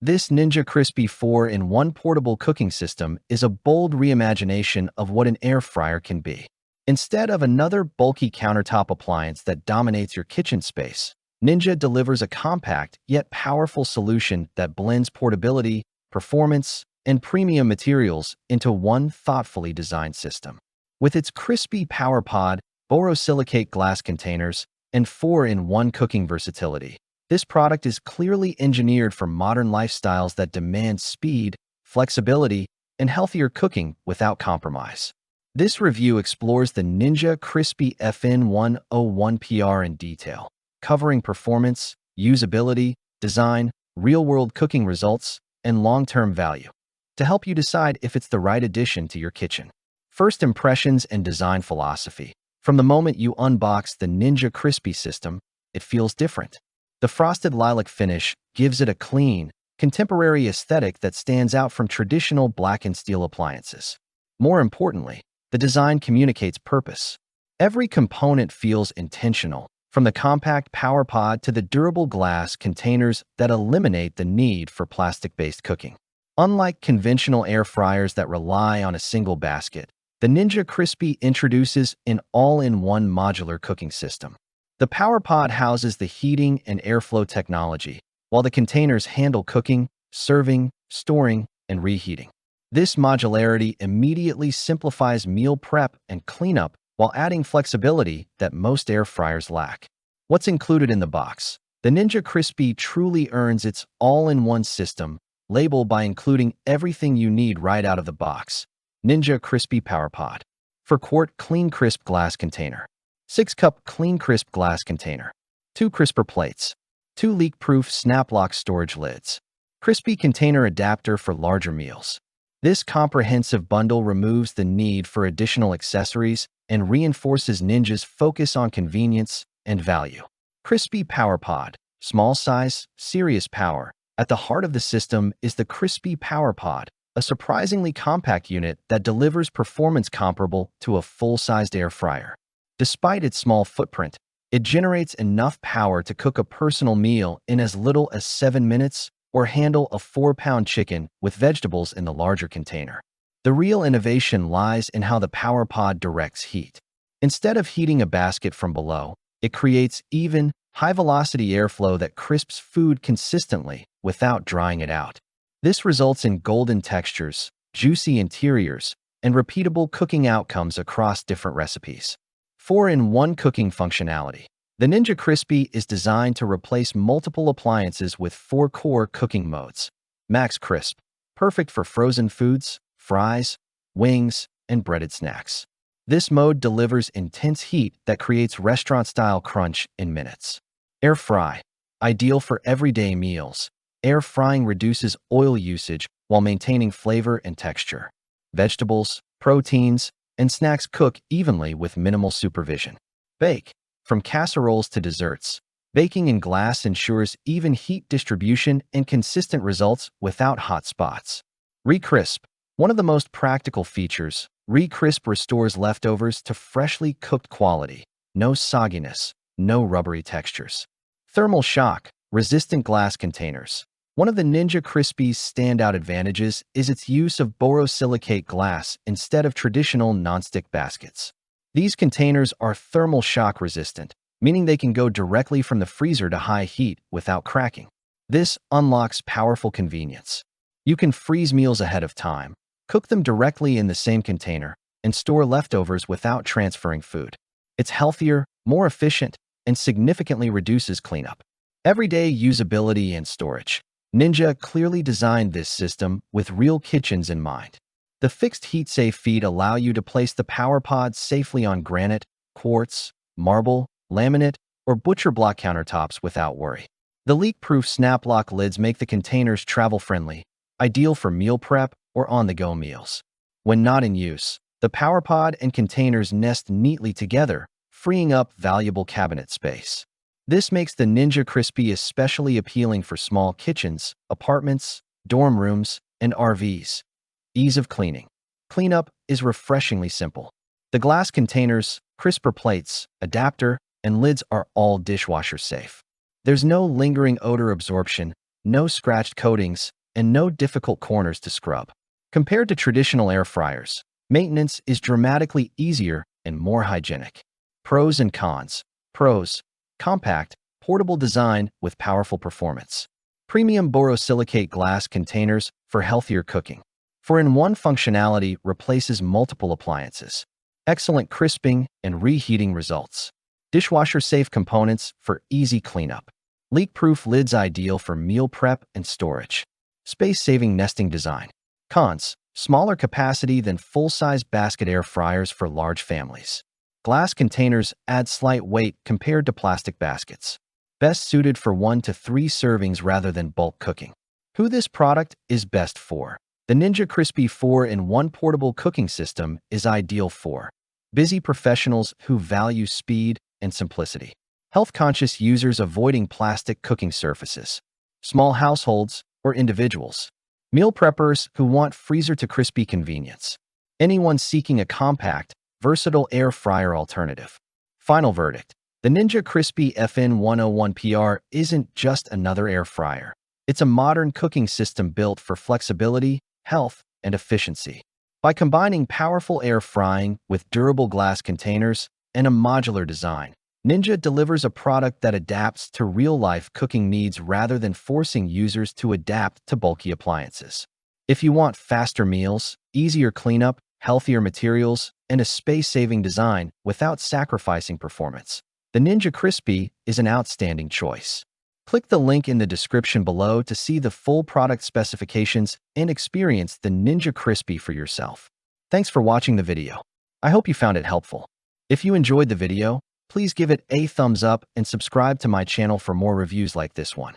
This Ninja Crispi 4-in-1 portable cooking system is a bold reimagination of what an air fryer can be. Instead of another bulky countertop appliance that dominates your kitchen space, Ninja delivers a compact yet powerful solution that blends portability, performance, and premium materials into one thoughtfully designed system. With its Crispi PowerPod, borosilicate glass containers, and 4-in-1 cooking versatility, this product is clearly engineered for modern lifestyles that demand speed, flexibility, and healthier cooking without compromise. This review explores the Ninja Crispi FN101PR in detail, covering performance, usability, design, real-world cooking results, and long-term value, to help you decide if it's the right addition to your kitchen. First impressions and design philosophy. From the moment you unbox the Ninja Crispi system, it feels different. The frosted lilac finish gives it a clean, contemporary aesthetic that stands out from traditional black and steel appliances. More importantly, the design communicates purpose. Every component feels intentional, from the compact PowerPod to the durable glass containers that eliminate the need for plastic-based cooking. Unlike conventional air fryers that rely on a single basket, the Ninja Crispi introduces an all-in-one modular cooking system. The PowerPod houses the heating and airflow technology, while the containers handle cooking, serving, storing, and reheating. This modularity immediately simplifies meal prep and cleanup while adding flexibility that most air fryers lack. What's included in the box? The Ninja Crispi truly earns its all-in-one system label by including everything you need right out of the box. Ninja Crispi PowerPod. 4-quart clean crisp glass container. 6-cup clean crisp glass container. 2 crisper plates. 2 leak-proof snap-lock storage lids. Crispi container adapter for larger meals. This comprehensive bundle removes the need for additional accessories and reinforces Ninja's focus on convenience and value. Crispi PowerPod. Small size, serious power. At the heart of the system is the Crispi PowerPod, a surprisingly compact unit that delivers performance comparable to a full-sized air fryer. Despite its small footprint, it generates enough power to cook a personal meal in as little as 7 minutes or handle a 4-pound chicken with vegetables in the larger container. The real innovation lies in how the PowerPod directs heat. Instead of heating a basket from below, it creates even, high-velocity airflow that crisps food consistently without drying it out. This results in golden textures, juicy interiors, and repeatable cooking outcomes across different recipes. 4-in-1 cooking functionality. The Ninja Crispi is designed to replace multiple appliances with 4 core cooking modes. Max Crisp, perfect for frozen foods, fries, wings, and breaded snacks. This mode delivers intense heat that creates restaurant-style crunch in minutes. Air Fry, ideal for everyday meals. Air frying reduces oil usage while maintaining flavor and texture. Vegetables, proteins, and snacks cook evenly with minimal supervision. Bake. From casseroles to desserts, baking in glass ensures even heat distribution and consistent results without hot spots. Recrisp. One of the most practical features, Recrisp restores leftovers to freshly cooked quality. No sogginess, no rubbery textures. Thermal shock. Resistant glass containers. One of the Ninja Crispi's standout advantages is its use of borosilicate glass instead of traditional nonstick baskets. These containers are thermal shock resistant, meaning they can go directly from the freezer to high heat without cracking. This unlocks powerful convenience. You can freeze meals ahead of time, cook them directly in the same container, and store leftovers without transferring food. It's healthier, more efficient, and significantly reduces cleanup. Everyday usability and storage. Ninja clearly designed this system with real kitchens in mind. The fixed heat-safe feet allow you to place the PowerPod safely on granite, quartz, marble, laminate, or butcher block countertops without worry. The leak-proof snap-lock lids make the containers travel-friendly, ideal for meal prep or on-the-go meals. When not in use, the PowerPod and containers nest neatly together, freeing up valuable cabinet space. This makes the Ninja Crispi especially appealing for small kitchens, apartments, dorm rooms, and RVs. Ease of cleaning. Cleanup is refreshingly simple. The glass containers, crisper plates, adapter, and lids are all dishwasher safe. There's no lingering odor absorption, no scratched coatings, and no difficult corners to scrub. Compared to traditional air fryers, maintenance is dramatically easier and more hygienic. Pros and cons. Pros: compact, portable design with powerful performance. Premium borosilicate glass containers for healthier cooking. 4-in-1 functionality replaces multiple appliances. Excellent crisping and reheating results. Dishwasher-safe components for easy cleanup. Leak-proof lids ideal for meal prep and storage. Space-saving nesting design. Cons: smaller capacity than full-size basket air fryers for large families. Glass containers add slight weight compared to plastic baskets. Best suited for 1 to 3 servings rather than bulk cooking. Who this product is best for. The Ninja Crispi 4-in-1 portable cooking system is ideal for busy professionals who value speed and simplicity. Health-conscious users avoiding plastic cooking surfaces. Small households or individuals. Meal preppers who want freezer-to-crispy convenience. Anyone seeking a compact, versatile air fryer alternative. Final verdict: the Ninja Crispi FN101PR isn't just another air fryer. It's a modern cooking system built for flexibility, health, and efficiency. By combining powerful air frying with durable glass containers and a modular design, Ninja delivers a product that adapts to real-life cooking needs rather than forcing users to adapt to bulky appliances. If you want faster meals, easier cleanup, healthier materials, and a space-saving design without sacrificing performance, the Ninja Crispi is an outstanding choice. Click the link in the description below to see the full product specifications and experience the Ninja Crispi for yourself. Thanks for watching the video. I hope you found it helpful. If you enjoyed the video, please give it a thumbs up and subscribe to my channel for more reviews like this one.